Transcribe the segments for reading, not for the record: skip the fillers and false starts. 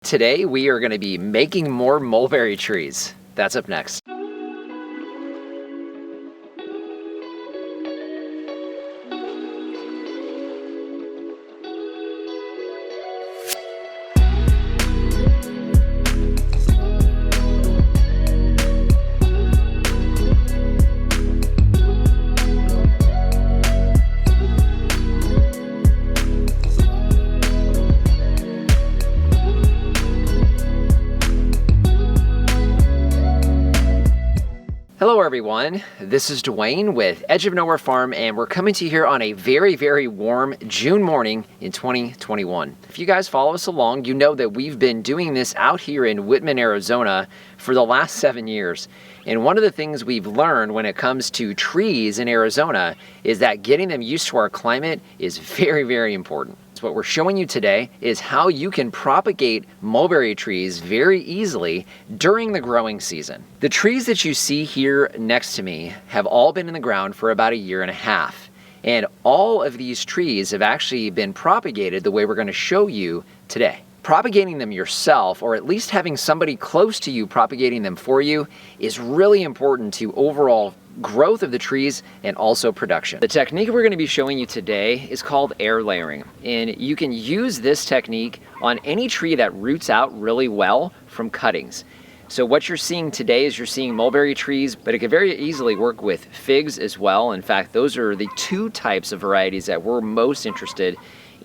Today we are going to be making more mulberry trees. That's up next. Hello everyone, this is Dwayne with Edge of Nowhere Farm, and we're coming to you here on a very warm June morning in 2021. If you guys follow us along, you know that we've been doing this out here in Whitman, Arizona for the last 7 years. And one of the things we've learned when it comes to trees in Arizona is that getting them used to our climate is very important. What we're showing you today is how you can propagate mulberry trees very easily during the growing season. The trees that you see here next to me have all been in the ground for about 1.5 years. And all of these trees have actually been propagated the way we're going to show you today. Propagating them yourself, or at least having somebody close to you propagating them for you, is really important to overall growth of the trees and also production. The technique we're going to be showing you today is called air layering, and you can use this technique on any tree that roots out really well from cuttings. So what you're seeing today is you're seeing mulberry trees, but it can very easily work with figs as well. In fact, those are the two types of varieties that we're most interested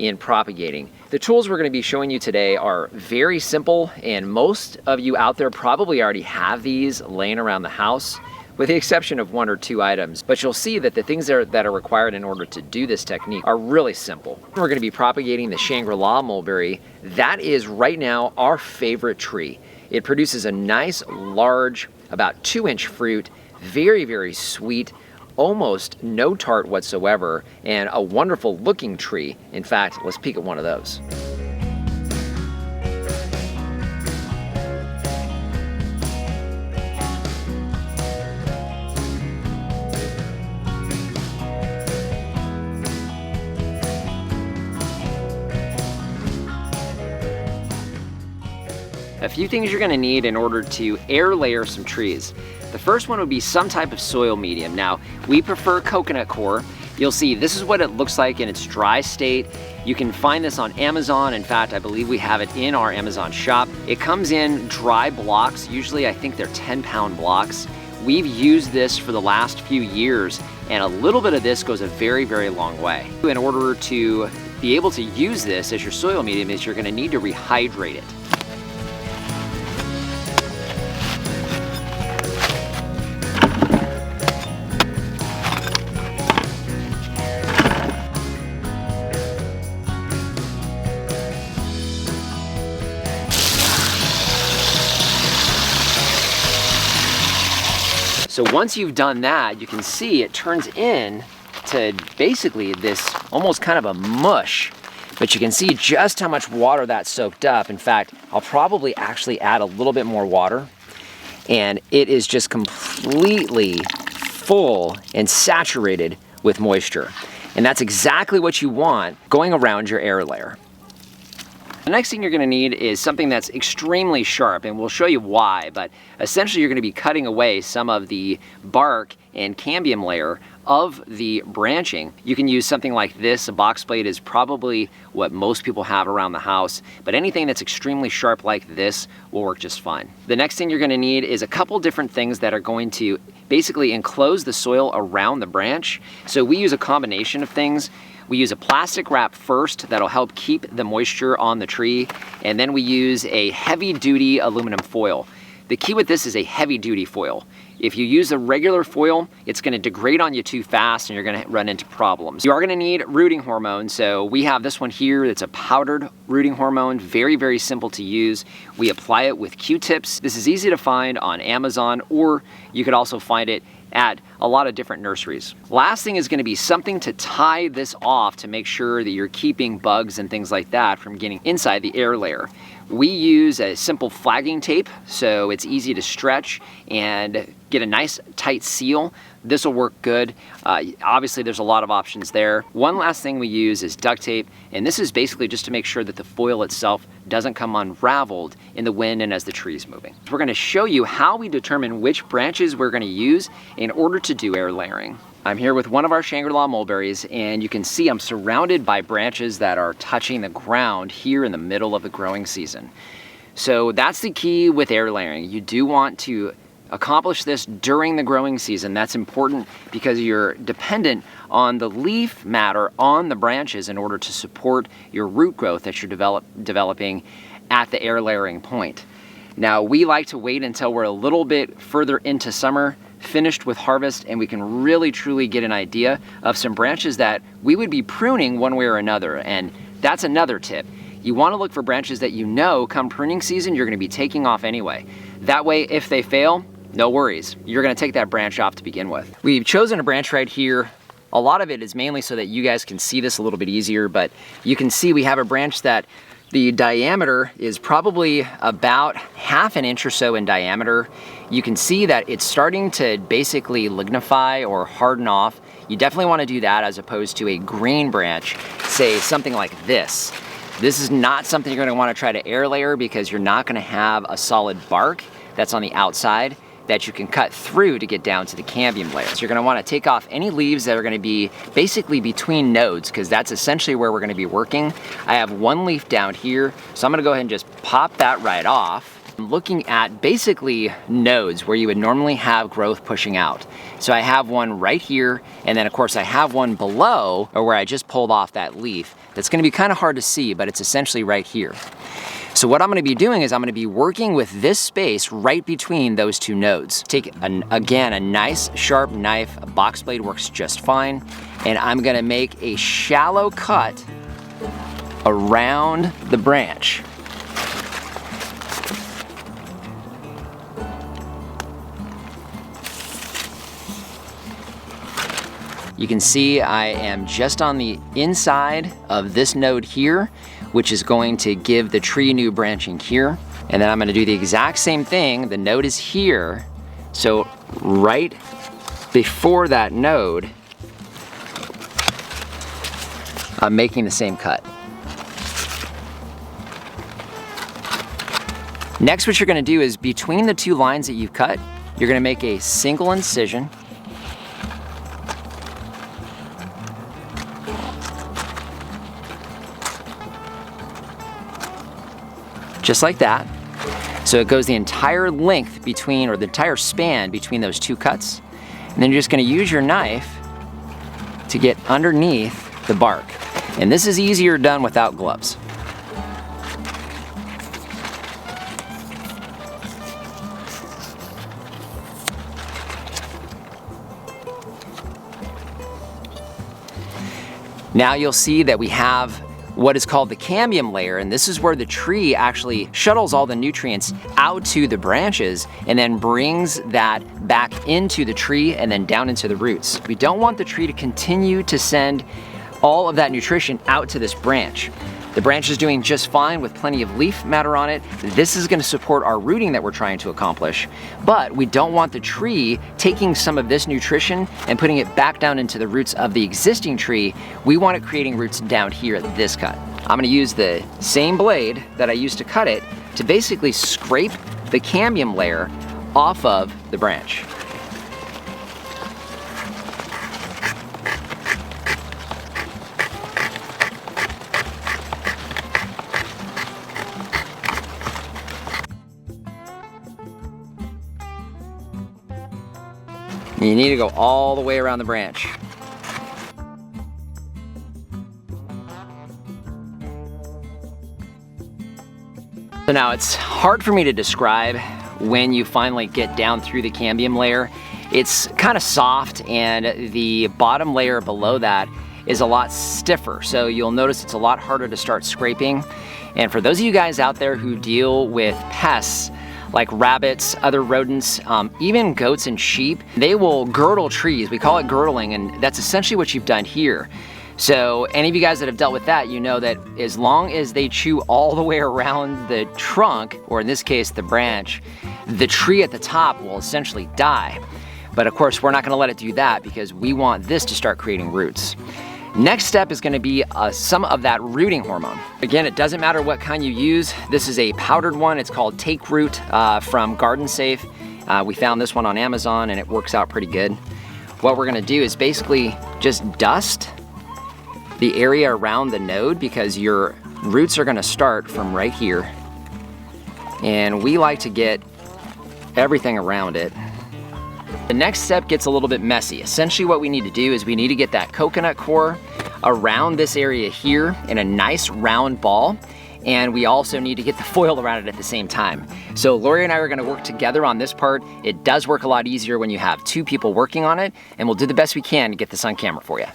in propagating. The tools we're going to be showing you today are very simple, and most of you out there probably already have these laying around the house, with the exception of 1 or 2 items. But you'll see that the things that are required in order to do this technique are really simple. We're going to be propagating the Shangri-La mulberry. That is right now our favorite tree. It produces a nice, large, about 2-inch fruit, very sweet, almost no tart whatsoever, and a wonderful looking tree. In fact, let's peek at one of those. A few things you're going to need in order to air layer some trees. The first one would be some type of soil medium. Now, we prefer coconut coir. You'll see this is what it looks like in its dry state. You can find this on Amazon. In fact, I believe we have it in our Amazon shop. It comes in dry blocks. Usually I think they're 10-pound blocks. We've used this for the last few years, and a little bit of this goes a very long way. In order to be able to use this as your soil medium, is you're going to need to rehydrate it. So once you've done that, you can see it turns in to basically this almost kind of a mush, but you can see just how much water that soaked up. In fact, I'll probably actually add a little bit more water, and it is just completely full and saturated with moisture. And that's exactly what you want going around your air layer. The next thing you're going to need is something that's extremely sharp, and we'll show you why, but essentially you're going to be cutting away some of the bark and cambium layer of the branching. You can use something like this. A box blade is probably what most people have around the house, but anything that's extremely sharp like this will work just fine. The next thing you're going to need is a couple different things that are going to basically enclose the soil around the branch. So we use a combination of things. We use a plastic wrap first that'll help keep the moisture on the tree, and then we use a heavy-duty aluminum foil. The key with this is a heavy-duty foil. If you use a regular foil, it's going to degrade on you too fast and you're going to run into problems. You are going to need rooting hormone, so we have this one here. It's a powdered rooting hormone, very simple to use. We apply it with Q-tips. This is easy to find on Amazon, or you could also find it at a lot of different nurseries. Last thing is going to be something to tie this off to make sure that you're keeping bugs and things like that from getting inside the air layer. We use a simple flagging tape, so it's easy to stretch and get a nice tight seal. This will work good. Obviously there's a lot of options there. One last thing we use is duct tape, and this is basically just to make sure that the foil itself doesn't come unraveled in the wind and as the tree's moving. We're gonna show you how we determine which branches we're gonna use in order to do air layering. I'm here with one of our Shangri-La mulberries, and you can see I'm surrounded by branches that are touching the ground here in the middle of the growing season. So that's the key with air layering. You do want to accomplish this during the growing season. That's important because you're dependent on the leaf matter on the branches in order to support your root growth that you're developing at the air layering point. Now, we like to wait until we're a little bit further into summer, finished with harvest, and we can really truly get an idea of some branches that we would be pruning one way or another. And that's another tip. You want to look for branches that you know come pruning season you're going to be taking off anyway. That way, if they fail, no worries. You're going to take that branch off to begin with. We've chosen a branch right here. A lot of it is mainly so that you guys can see this a little bit easier, but you can see we have a branch that the diameter is probably about 1/2 inch or so in diameter. You can see that it's starting to basically lignify or harden off. You definitely want to do that as opposed to a green branch, say something like this. This is not something you're going to want to try to air layer because you're not going to have a solid bark that's on the outside that you can cut through to get down to the cambium layer. So you're going to want to take off any leaves that are going to be basically between nodes, because that's essentially where we're going to be working. I have one leaf down here, so I'm going to go ahead and just pop that right off. I'm looking at basically nodes where you would normally have growth pushing out. So I have one right here, and then of course I have one below, or where I just pulled off that leaf. That's going to be kind of hard to see, but it's essentially right here. So what I'm going to be doing is I'm going to be working with this space right between those two nodes. Take, again, a nice sharp knife. A box blade works just fine. And I'm going to make a shallow cut around the branch. You can see I am just on the inside of this node here, which is going to give the tree new branching here. And then I'm going to do the exact same thing. The node is here. So right before that node, I'm making the same cut. Next, what you're going to do is between the two lines that you've cut, you're going to make a single incision. Just like that. So it goes the entire length between, or the entire span between those two cuts. And then you're just going to use your knife to get underneath the bark. And this is easier done without gloves. Now you'll see that we have what is called the cambium layer, and this is where the tree actually shuttles all the nutrients out to the branches and then brings that back into the tree and then down into the roots. We don't want the tree to continue to send all of that nutrition out to this branch. The branch is doing just fine with plenty of leaf matter on it. This is going to support our rooting that we're trying to accomplish, but we don't want the tree taking some of this nutrition and putting it back down into the roots of the existing tree. We want it creating roots down here at this cut. I'm going to use the same blade that I used to cut it to basically scrape the cambium layer off of the branch. You need to go all the way around the branch. So now it's hard for me to describe when you finally get down through the cambium layer. It's kind of soft, and the bottom layer below that is a lot stiffer. So you'll notice it's a lot harder to start scraping. And for those of you guys out there who deal with pests, like rabbits, other rodents, even goats and sheep, they will girdle trees. We call it girdling, and that's essentially what you've done here. So any of you guys that have dealt with that, you know that as long as they chew all the way around the trunk, or in this case, the branch, the tree at the top will essentially die. But of course, we're not gonna let it do that because we want this to start creating roots. Next step is gonna be some of that rooting hormone. Again, it doesn't matter what kind you use. This is a powdered one. It's called Take Root from Garden Safe. We found this one on Amazon and it works out pretty good. What we're gonna do is basically just dust the area around the node because your roots are gonna start from right here. And we like to get everything around it. The next step gets a little bit messy. Essentially what we need to do is we need to get that coconut core around this area here in a nice round ball, and we also need to get the foil around it at the same time. So Lori and I are gonna work together on this part. It does work a lot easier when you have two people working on it, and we'll do the best we can to get this on camera for you.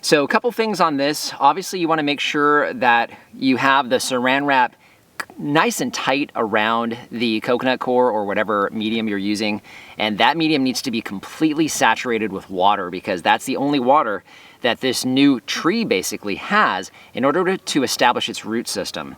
So a couple things on this. Obviously you want to make sure that you have the saran wrap nice and tight around the coconut core or whatever medium you're using. And that medium needs to be completely saturated with water because that's the only water that this new tree basically has in order to establish its root system.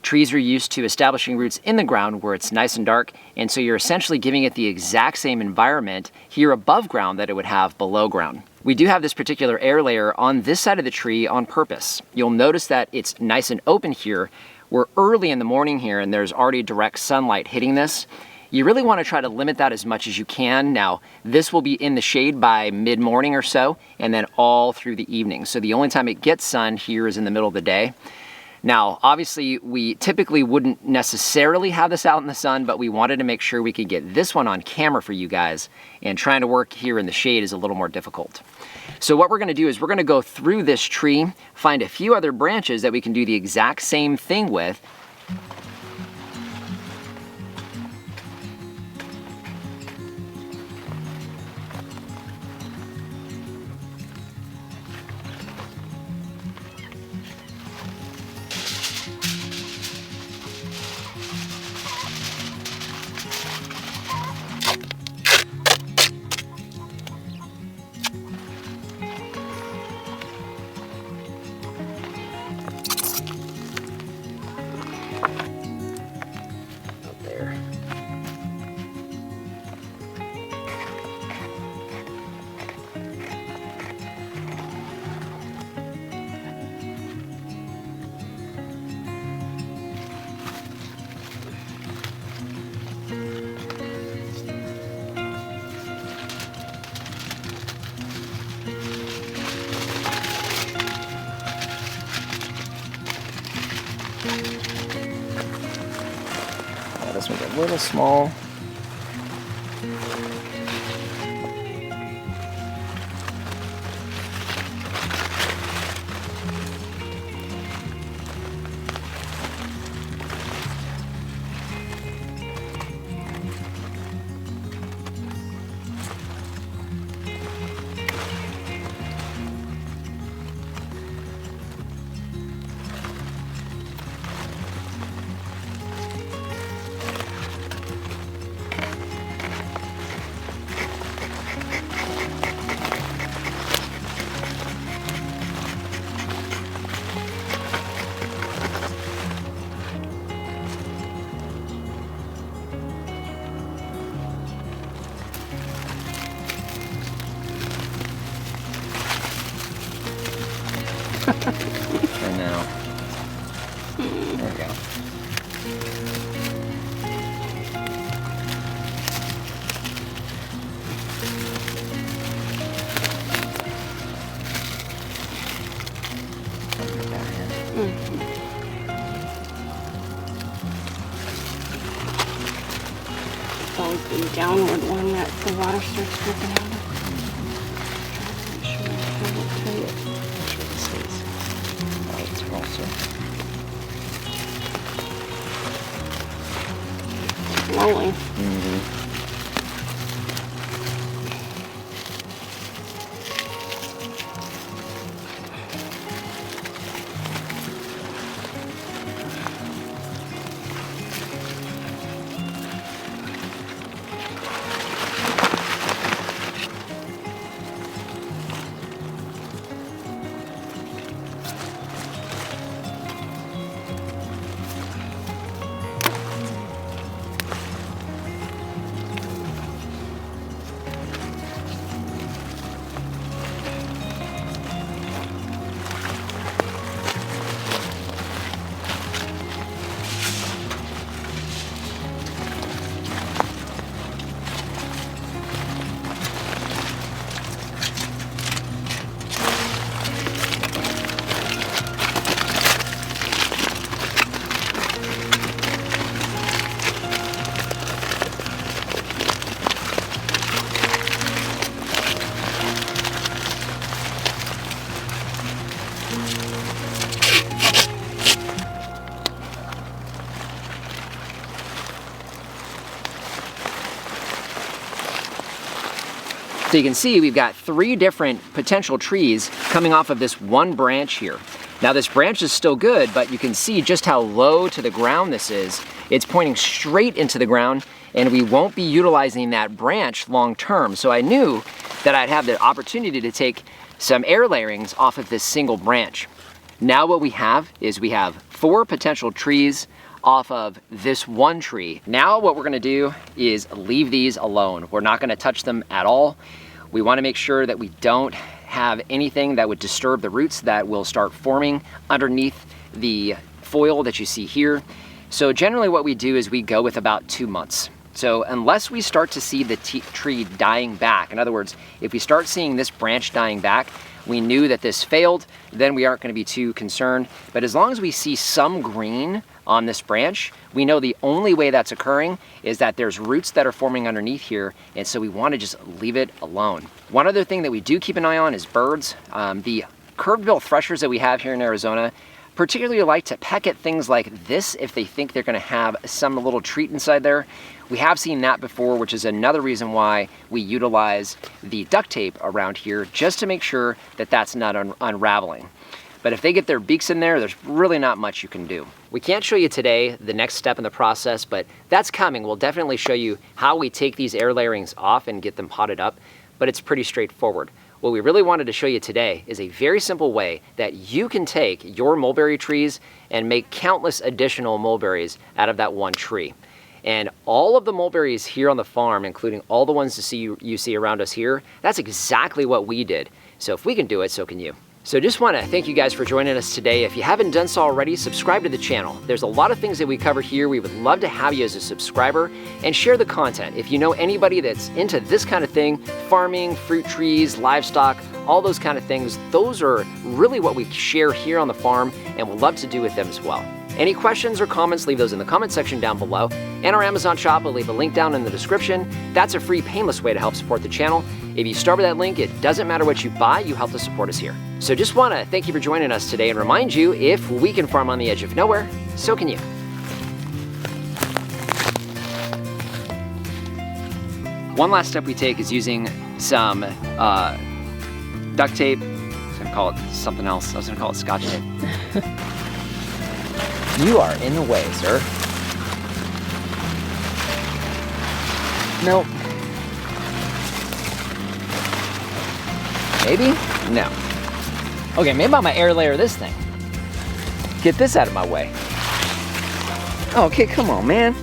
Trees are used to establishing roots in the ground where it's nice and dark, and so you're essentially giving it the exact same environment here above ground that it would have below ground. We do have this particular air layer on this side of the tree on purpose. You'll notice that it's nice and open here. We're early in the morning here and there's already direct sunlight hitting this. You really want to try to limit that as much as you can. Now, this will be in the shade by mid-morning or so, and then all through the evening. So the only time it gets sun here is in the middle of the day. Now, obviously, we typically wouldn't necessarily have this out in the sun, but we wanted to make sure we could get this one on camera for you guys, and trying to work here in the shade is a little more difficult. So what we're gonna do is we're gonna go through this tree, find a few other branches that we can do the exact same thing with. This one's a little small. It's always the downward one that the water starts dripping out of. Flowing. So you can see we've got 3 different potential trees coming off of this one branch here. Now this branch is still good, but you can see just how low to the ground this is. It's pointing straight into the ground, and we won't be utilizing that branch long term. So I knew that I'd have the opportunity to take some air layerings off of this single branch. Now what we have is we have 4 potential trees off of this one tree. Now what we're gonna do is leave these alone. We're not gonna touch them at all. We wanna make sure that we don't have anything that would disturb the roots that will start forming underneath the foil that you see here. So generally what we do is we go with about 2 months. So unless we start to see the tree dying back, in other words, if we start seeing this branch dying back, we knew that this failed, then we aren't gonna be too concerned. But as long as we see some green on this branch, we know the only way that's occurring is that there's roots that are forming underneath here, and so we wanna just leave it alone. One other thing that we do keep an eye on is birds. The curved bill threshers that we have here in Arizona particularly like to peck at things like this if they think they're gonna have some little treat inside there. We have seen that before, which is another reason why we utilize the duct tape around here, just to make sure that that's not unraveling. But if they get their beaks in there, there's really not much you can do. We can't show you today the next step in the process, but that's coming. We'll definitely show you how we take these air layerings off and get them potted up, but it's pretty straightforward. What we really wanted to show you today is a very simple way that you can take your mulberry trees and make countless additional mulberries out of that one tree. And all of the mulberries here on the farm, including all the ones you see around us here, that's exactly what we did. So if we can do it, so can you. So just want to thank you guys for joining us today. If you haven't done so already, subscribe to the channel. There's a lot of things that we cover here. We would love to have you as a subscriber, and share the content. If you know anybody that's into this kind of thing, farming, fruit trees, livestock, all those kind of things, those are really what we share here on the farm, and we'll love to do with them as well. Any questions or comments, leave those in the comment section down below. And our Amazon shop, will leave a link down in the description. That's a free, painless way to help support the channel. If you start with that link, it doesn't matter what you buy, you help to support us here. So just want to thank you for joining us today and remind you, if we can farm on the edge of nowhere, so can you. One last step we take is using some duct tape. I was gonna call it something else. I was gonna call it Scotch tape. You are in the way, sir. Nope. Maybe? No. Okay, maybe I'm gonna air layer this thing. Get this out of my way. Okay, come on, man.